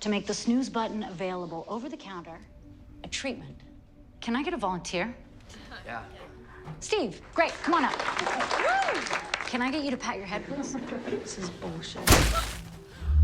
to make the snooze button available over the counter, a treatment. Can I get a volunteer? Yeah. Steve, great, come on up. Can I get you to pat your head, please? This is bullshit.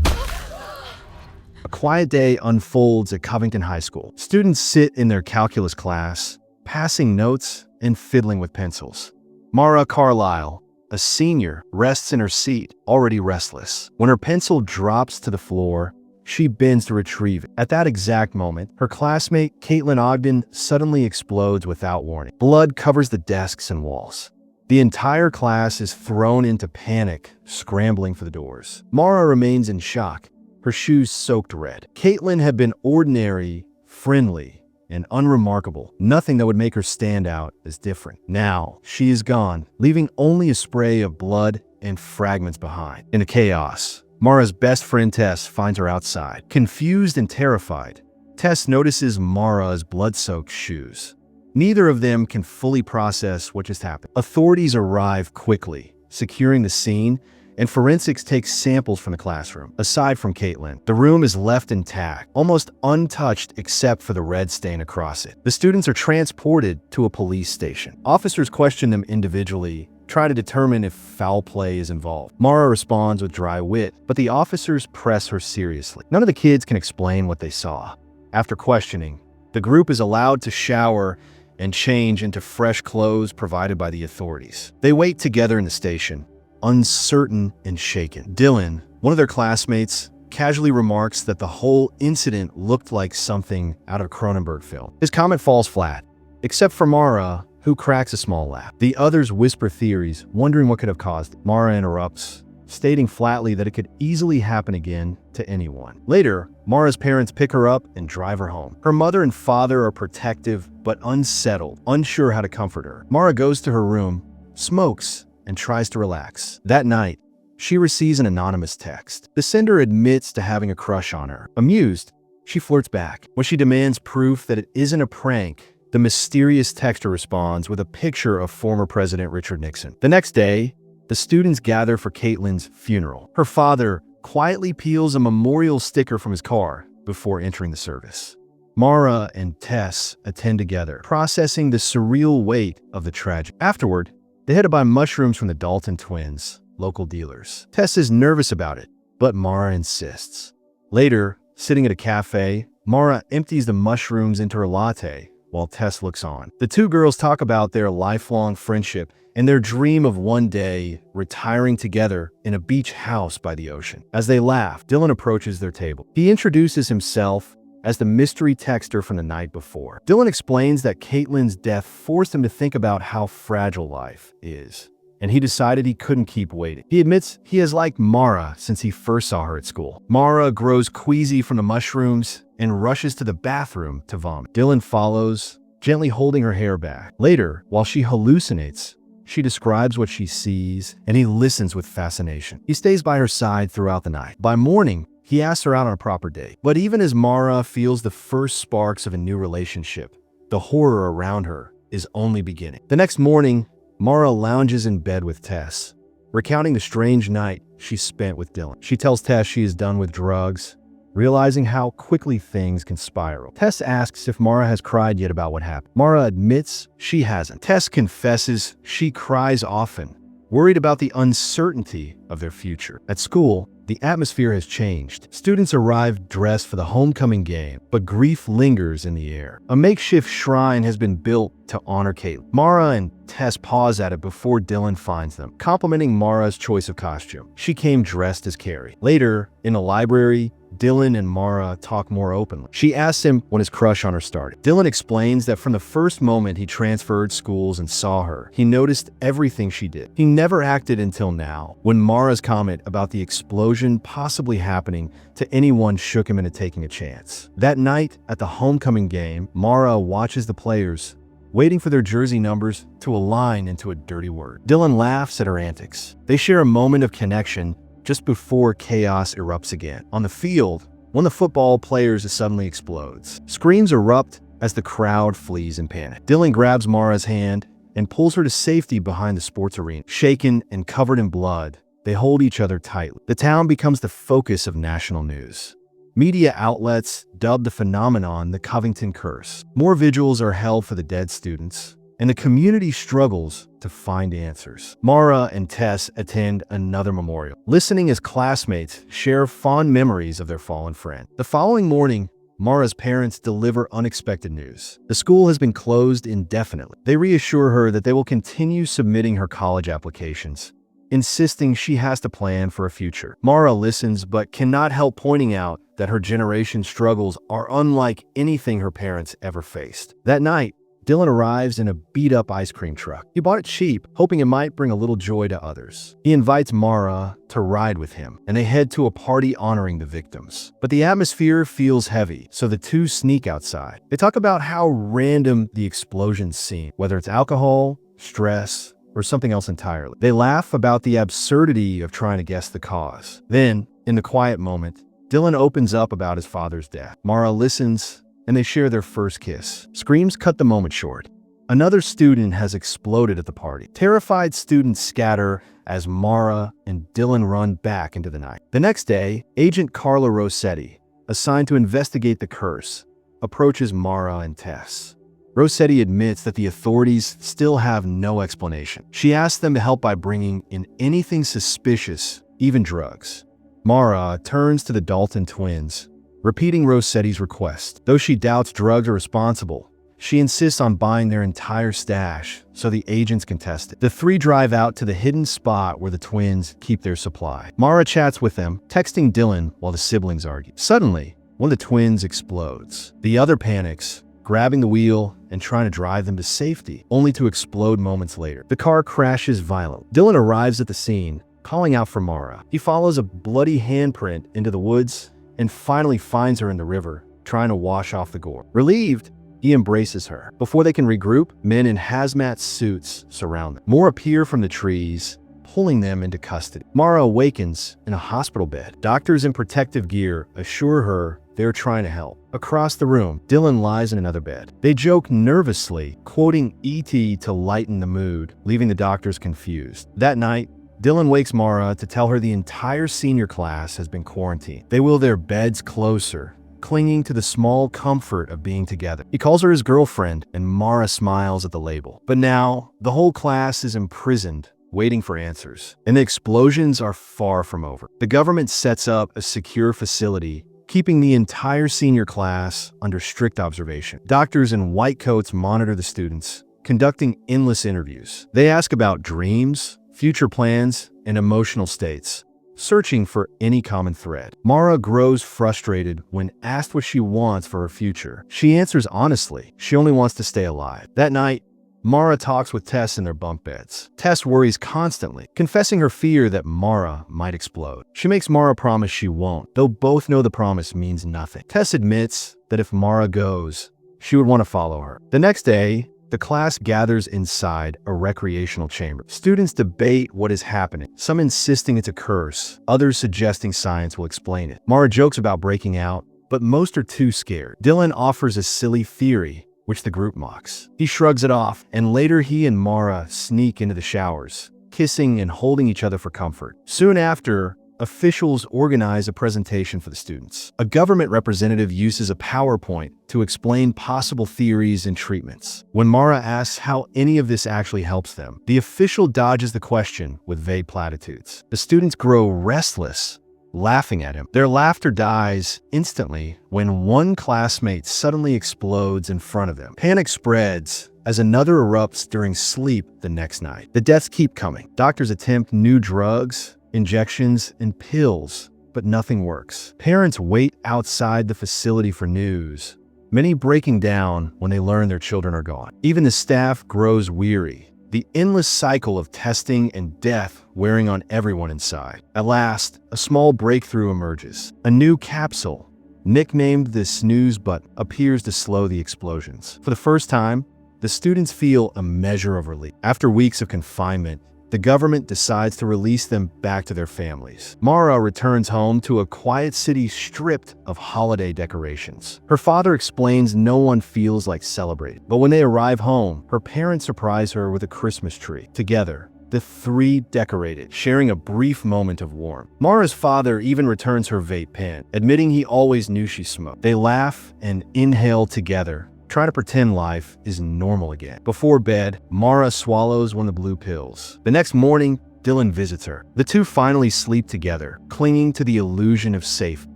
A quiet day unfolds at Covington High School. Students sit in their calculus class, passing notes and fiddling with pencils. Mara Carlisle, a senior, rests in her seat, already restless. When her pencil drops to the floor, she bends to retrieve it. At that exact moment, her classmate, Caitlin Ogden, suddenly explodes without warning. Blood covers the desks and walls. The entire class is thrown into panic, scrambling for the doors. Mara remains in shock, her shoes soaked red. Caitlin had been ordinary, friendly, and unremarkable. Nothing that would make her stand out as different. Now, she is gone, leaving only a spray of blood and fragments behind. In the chaos, Mara's best friend Tess finds her outside. Confused and terrified, Tess notices Mara's blood-soaked shoes. Neither of them can fully process what just happened. Authorities arrive quickly, securing the scene, and forensics takes samples from the classroom. Aside from Caitlin, the room is left intact, almost untouched except for the red stain across it. The students are transported to a police station. Officers question them individually, try to determine if foul play is involved. Mara responds with dry wit, but the officers press her seriously. None of the kids can explain what they saw. After questioning, the group is allowed to shower and change into fresh clothes provided by the authorities. They wait together in the station, uncertain and shaken. Dylan, one of their classmates, casually remarks that the whole incident looked like something out of a Cronenberg film. His comment falls flat, except for Mara, who cracks a small laugh. The others whisper theories, wondering what could have caused it. Mara interrupts, stating flatly that it could easily happen again to anyone. Later, Mara's parents pick her up and drive her home. Her mother and father are protective but unsettled, unsure how to comfort her. Mara goes to her room, smokes, and tries to relax. That night, she receives an anonymous text. The sender admits to having a crush on her. Amused, she flirts back. When she demands proof that it isn't a prank, the mysterious texter responds with a picture of former President Richard Nixon. The next day, the students gather for Caitlin's funeral. Her father quietly peels a memorial sticker from his car before entering the service. Mara and Tess attend together, processing the surreal weight of the tragedy. Afterward, they head to buy mushrooms from the Dalton twins, local dealers. Tess is nervous about it, but Mara insists. Later, sitting at a cafe, Mara empties the mushrooms into her latte while Tess looks on. The two girls talk about their lifelong friendship and their dream of one day retiring together in a beach house by the ocean. As they laugh, Dylan approaches their table. He introduces himself as the mystery texter from the night before. Dylan explains that Caitlin's death forced him to think about how fragile life is, and he decided he couldn't keep waiting. He admits he has liked Mara since he first saw her at school. Mara grows queasy from the mushrooms and rushes to the bathroom to vomit. Dylan follows, gently holding her hair back. Later, while she hallucinates, she describes what she sees, and he listens with fascination. He stays by her side throughout the night. By morning, he asks her out on a proper date. But even as Mara feels the first sparks of a new relationship, the horror around her is only beginning. The next morning, Mara lounges in bed with Tess, recounting the strange night she spent with Dylan. She tells Tess she is done with drugs, realizing how quickly things can spiral. Tess asks if Mara has cried yet about what happened. Mara admits she hasn't. Tess confesses she cries often, worried about the uncertainty of their future. At school, the atmosphere has changed. Students arrive dressed for the homecoming game, but grief lingers in the air. A makeshift shrine has been built to honor Caitlin. Mara and Tess pause at it before Dylan finds them, complimenting Mara's choice of costume. She came dressed as Carrie. Later, in the library, Dylan and Mara talk more openly. She asks him when his crush on her started. Dylan explains that from the first moment he transferred schools and saw her, he noticed everything she did. He never acted until now, when Mara's comment about the explosion possibly happening to anyone shook him into taking a chance. That night, at the homecoming game, Mara watches the players, waiting for their jersey numbers to align into a dirty word. Dylan laughs at her antics. They share a moment of connection just before chaos erupts again. On the field, one of the football players suddenly explodes. Screams erupt as the crowd flees in panic. Dylan grabs Mara's hand and pulls her to safety behind the sports arena. Shaken and covered in blood, they hold each other tightly. The town becomes the focus of national news. Media outlets dubbed the phenomenon the Covington curse. More vigils are held for the dead students, and the community struggles to find answers. Mara and Tess attend another memorial, listening as classmates share fond memories of their fallen friend. The following morning, Mara's parents deliver unexpected news. The school has been closed indefinitely. They reassure her that they will continue submitting her college applications, insisting she has to plan for a future. Mara listens but cannot help pointing out that her generation's struggles are unlike anything her parents ever faced. That night, Dylan arrives in a beat-up ice cream truck. He bought it cheap, hoping it might bring a little joy to others. He invites Mara to ride with him, and they head to a party honoring the victims. But the atmosphere feels heavy, so the two sneak outside. They talk about how random the explosions seem, whether it's alcohol, stress, or something else entirely. They laugh about the absurdity of trying to guess the cause. Then, in the quiet moment, Dylan opens up about his father's death. Mara listens, and they share their first kiss. Screams cut the moment short. Another student has exploded at the party. Terrified students scatter as Mara and Dylan run back into the night. The next day, Agent Carla Rossetti, assigned to investigate the curse, approaches Mara and Tess. Rossetti admits that the authorities still have no explanation. She asks them to help by bringing in anything suspicious, even drugs. Mara turns to the Dalton twins, repeating Rossetti's request. Though she doubts drugs are responsible, she insists on buying their entire stash so the agents can test it. The three drive out to the hidden spot where the twins keep their supply. Mara chats with them, texting Dylan while the siblings argue. Suddenly, one of the twins explodes. The other panics, grabbing the wheel and trying to drive them to safety, only to explode moments later. The car crashes violently. Dylan arrives at the scene, calling out for Mara. He follows a bloody handprint into the woods and finally finds her in the river, trying to wash off the gore. Relieved, he embraces her. Before they can regroup, men in hazmat suits surround them. More appear from the trees, pulling them into custody. Mara awakens in a hospital bed. Doctors in protective gear assure her they're trying to help. Across the room, Dylan lies in another bed. They joke nervously, quoting E.T. to lighten the mood, leaving the doctors confused. That night, Dylan wakes Mara to tell her the entire senior class has been quarantined. They will their beds closer, clinging to the small comfort of being together. He calls her his girlfriend, and Mara smiles at the label. But now, the whole class is imprisoned, waiting for answers. And the explosions are far from over. The government sets up a secure facility, keeping the entire senior class under strict observation. Doctors in white coats monitor the students, conducting endless interviews. They ask about dreams, future plans, and emotional states, searching for any common thread. Mara grows frustrated when asked what she wants for her future. She answers honestly, she only wants to stay alive. That night, Mara talks with Tess in their bunk beds. Tess worries constantly, confessing her fear that Mara might explode. She makes Mara promise she won't, though both know the promise means nothing. Tess admits that if Mara goes, she would want to follow her. The next day, the class gathers inside a recreational chamber. Students debate what is happening, some insisting it's a curse, others suggesting science will explain it. Mara jokes about breaking out, but most are too scared. Dylan offers a silly theory, which the group mocks. He shrugs it off, and later he and Mara sneak into the showers, kissing and holding each other for comfort. Soon after, officials organize a presentation for the students. A government representative uses a PowerPoint to explain possible theories and treatments. When Mara asks how any of this actually helps them, the official dodges the question with vague platitudes. The students grow restless, laughing at him. Their laughter dies instantly when one classmate suddenly explodes in front of them. Panic spreads as another erupts during sleep the next night. The deaths keep coming. Doctors attempt new drugs, injections, and pills, but nothing works. Parents wait outside the facility for news, many breaking down when they learn their children are gone. Even the staff grows weary, the endless cycle of testing and death wearing on everyone inside. At last, a small breakthrough emerges. A new capsule, nicknamed the Snooze button, appears to slow the explosions. For the first time, the students feel a measure of relief. After weeks of confinement, the government decides to release them back to their families. Mara returns home to a quiet city stripped of holiday decorations. Her father explains no one feels like celebrating, but when they arrive home, her parents surprise her with a Christmas tree. Together, The three decorated, sharing a brief moment of warmth. Mara's father even returns her vape pen, admitting he always knew she smoked. They laugh and inhale together, trying to pretend life is normal again. Before bed, Mara swallows one of the blue pills. The next morning, Dylan visits her. The two finally sleep together, clinging to the illusion of safe.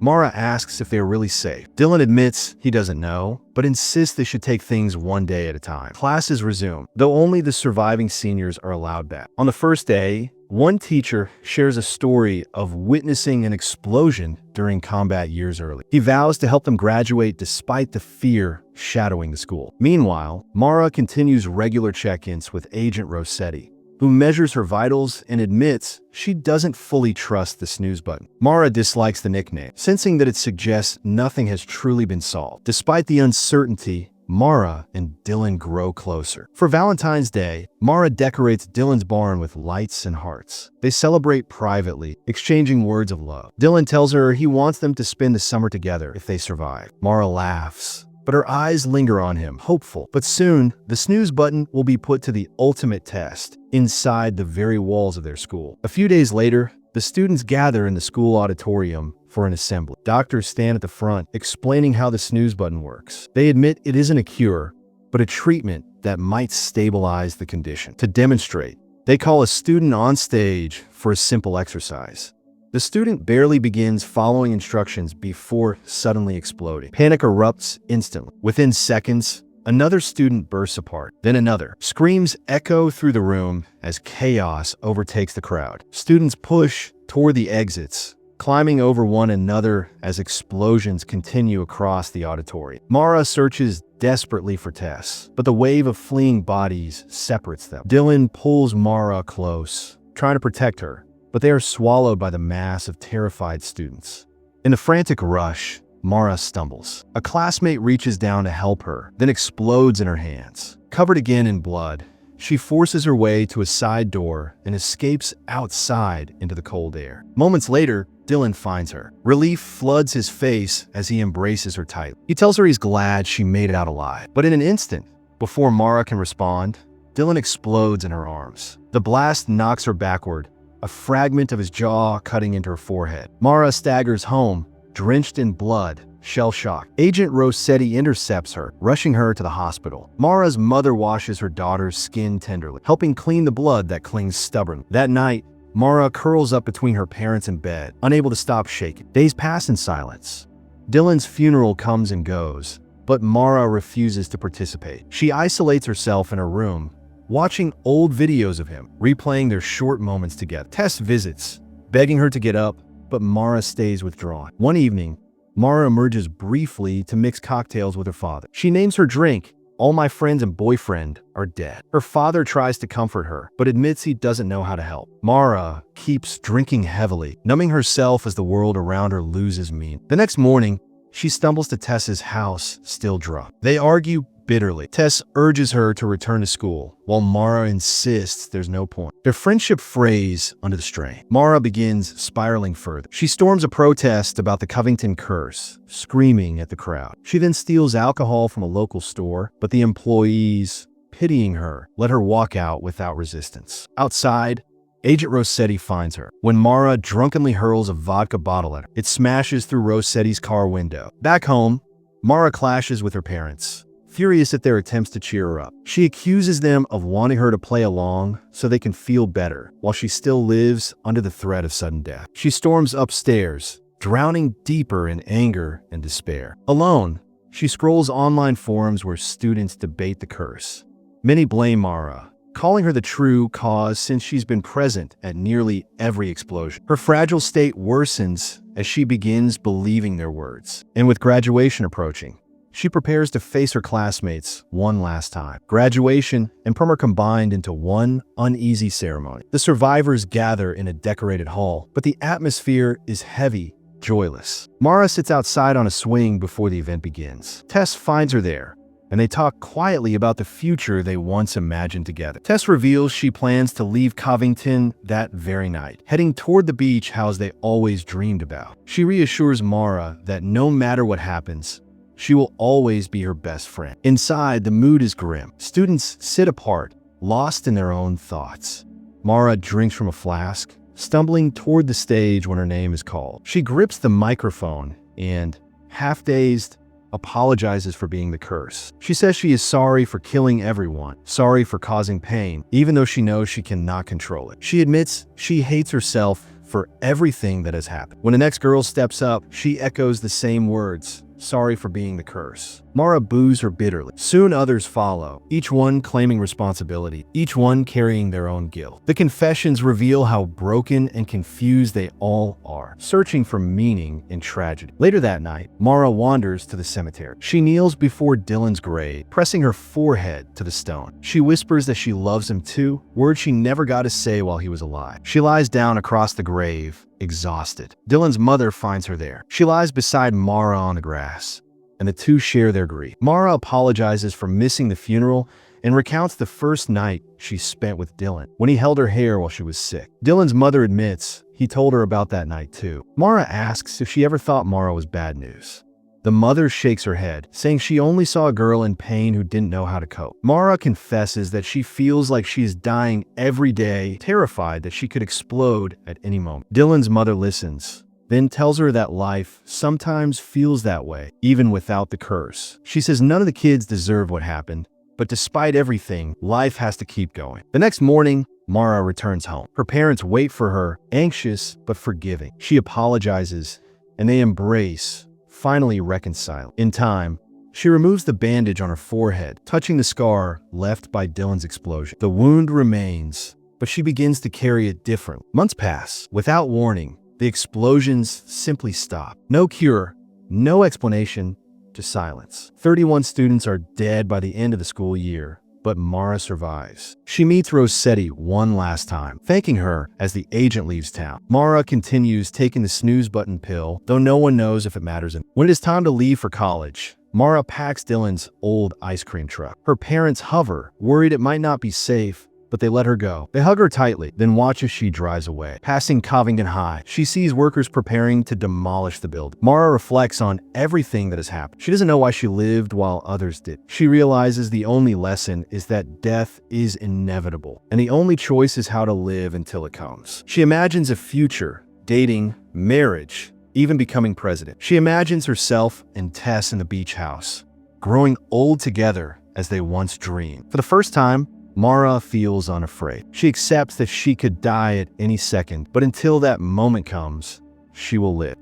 Mara asks if they are really safe. Dylan admits he doesn't know, but insists they should take things one day at a time. Classes resume, though only the surviving seniors are allowed back. On the first day, one teacher shares a story of witnessing an explosion during combat years early. He vows to help them graduate despite the fear shadowing the school. Meanwhile, Mara continues regular check-ins with Agent Rossetti, who measures her vitals and admits she doesn't fully trust the snooze button. Mara dislikes the nickname, sensing that it suggests nothing has truly been solved. Despite the uncertainty, Mara and Dylan grow closer. For Valentine's Day, Mara decorates Dylan's barn with lights and hearts. They celebrate privately, exchanging words of love. Dylan tells her he wants them to spend the summer together if they survive. Mara laughs, but her eyes linger on him, hopeful. But soon, the snooze button will be put to the ultimate test inside the very walls of their school. A few days later, the students gather in the school auditorium for an assembly. Doctors stand at the front, explaining how the snooze button works. They admit it isn't a cure, but a treatment that might stabilize the condition. To demonstrate, they call a student on stage for a simple exercise. The student barely begins following instructions before suddenly exploding. Panic erupts instantly. Within seconds, another student bursts apart, then another. Screams echo through the room as chaos overtakes the crowd. Students push toward the exits, climbing over one another as explosions continue across the auditorium. Mara searches desperately for Tess, but the wave of fleeing bodies separates them. Dylan pulls Mara close, trying to protect her, but they are swallowed by the mass of terrified students. In the frantic rush, Mara stumbles. A classmate reaches down to help her, then explodes in her hands. Covered again in blood, she forces her way to a side door and escapes outside into the cold air. Moments later, Dylan finds her. Relief floods his face as he embraces her tightly. He tells her he's glad she made it out alive. But in an instant, before Mara can respond, Dylan explodes in her arms. The blast knocks her backward, a fragment of his jaw cutting into her forehead. Mara staggers home, drenched in blood, shell-shocked. Agent Rossetti intercepts her, rushing her to the hospital. Mara's mother washes her daughter's skin tenderly, helping clean the blood that clings stubbornly. That night, Mara curls up between her parents in bed, unable to stop shaking. Days pass in silence. Dylan's funeral comes and goes, but Mara refuses to participate. She isolates herself in her room, watching old videos of him, replaying their short moments together. Tess visits, begging her to get up, but Mara stays withdrawn. One evening, Mara emerges briefly to mix cocktails with her father. She names her drink, "All my friends and boyfriend are dead." Her father tries to comfort her, but admits he doesn't know how to help. Mara keeps drinking heavily, numbing herself as the world around her loses meaning. The next morning, she stumbles to Tess's house, still drunk. They argue bitterly. Tess urges her to return to school, while Mara insists there's no point. Their friendship frays under the strain. Mara begins spiraling further. She storms a protest about the Covington curse, screaming at the crowd. She then steals alcohol from a local store, but the employees, pitying her, let her walk out without resistance. Outside, Agent Rossetti finds her. When Mara drunkenly hurls a vodka bottle at her, it smashes through Rossetti's car window. Back home, Mara clashes with her parents, furious at their attempts to cheer her up. She accuses them of wanting her to play along so they can feel better, while she still lives under the threat of sudden death. She storms upstairs, drowning deeper in anger and despair. Alone, she scrolls online forums where students debate the curse. Many blame Mara, calling her the true cause since she's been present at nearly every explosion. Her fragile state worsens as she begins believing their words. And with graduation approaching, she prepares to face her classmates one last time. Graduation and prom are combined into one uneasy ceremony. The survivors gather in a decorated hall, but the atmosphere is heavy, joyless. Mara sits outside on a swing before the event begins. Tess finds her there, and they talk quietly about the future they once imagined together. Tess reveals she plans to leave Covington that very night, heading toward the beach house they always dreamed about. She reassures Mara that no matter what happens, she will always be her best friend. Inside, the mood is grim. Students sit apart, lost in their own thoughts. Mara drinks from a flask, stumbling toward the stage when her name is called. She grips the microphone and, half-dazed, apologizes for being the curse. She says she is sorry for killing everyone, sorry for causing pain, even though she knows she cannot control it. She admits she hates herself for everything that has happened. When the next girl steps up, she echoes the same words, sorry for being the curse. Mara boos her bitterly. Soon others follow, each one claiming responsibility, each one carrying their own guilt. The confessions reveal how broken and confused they all are, searching for meaning in tragedy. Later that night, Mara wanders to the cemetery. She kneels before Dylan's grave, pressing her forehead to the stone. She whispers that she loves him too, words she never got to say while he was alive. She lies down across the grave, exhausted. Dylan's mother finds her there. She lies beside Mara on the grass, and the two share their grief. Mara apologizes for missing the funeral and recounts the first night she spent with Dylan, when he held her hair while she was sick. Dylan's mother admits he told her about that night too. Mara asks if she ever thought Mara was bad news. The mother shakes her head, saying she only saw a girl in pain who didn't know how to cope. Mara confesses that she feels like she is dying every day, terrified that she could explode at any moment. Dylan's mother listens, then tells her that life sometimes feels that way, even without the curse. She says none of the kids deserve what happened, but despite everything, life has to keep going. The next morning, Mara returns home. Her parents wait for her, anxious but forgiving. She apologizes, and they embrace, finally reconcile. In time, she removes the bandage on her forehead, touching the scar left by Dylan's explosion. The wound remains, but she begins to carry it differently. Months pass. Without warning, the explosions simply stop. No cure, no explanation, just silence. 31 students are dead by the end of the school year, but Mara survives. She meets Rossetti one last time, thanking her as the agent leaves town. Mara continues taking the snooze button pill, though no one knows if it matters. When it is time to leave for college, Mara packs Dylan's old ice cream truck. Her parents hover, worried it might not be safe, but they let her go. They hug her tightly, then watch as she drives away. Passing Covington High, she sees workers preparing to demolish the building. Mara reflects on everything that has happened. She doesn't know why she lived while others did. She realizes the only lesson is that death is inevitable, and the only choice is how to live until it comes. She imagines a future, dating, marriage, even becoming president. She imagines herself and Tess in the beach house, growing old together as they once dreamed. For the first time, Mara feels unafraid. She accepts that she could die at any second, but until that moment comes, she will live.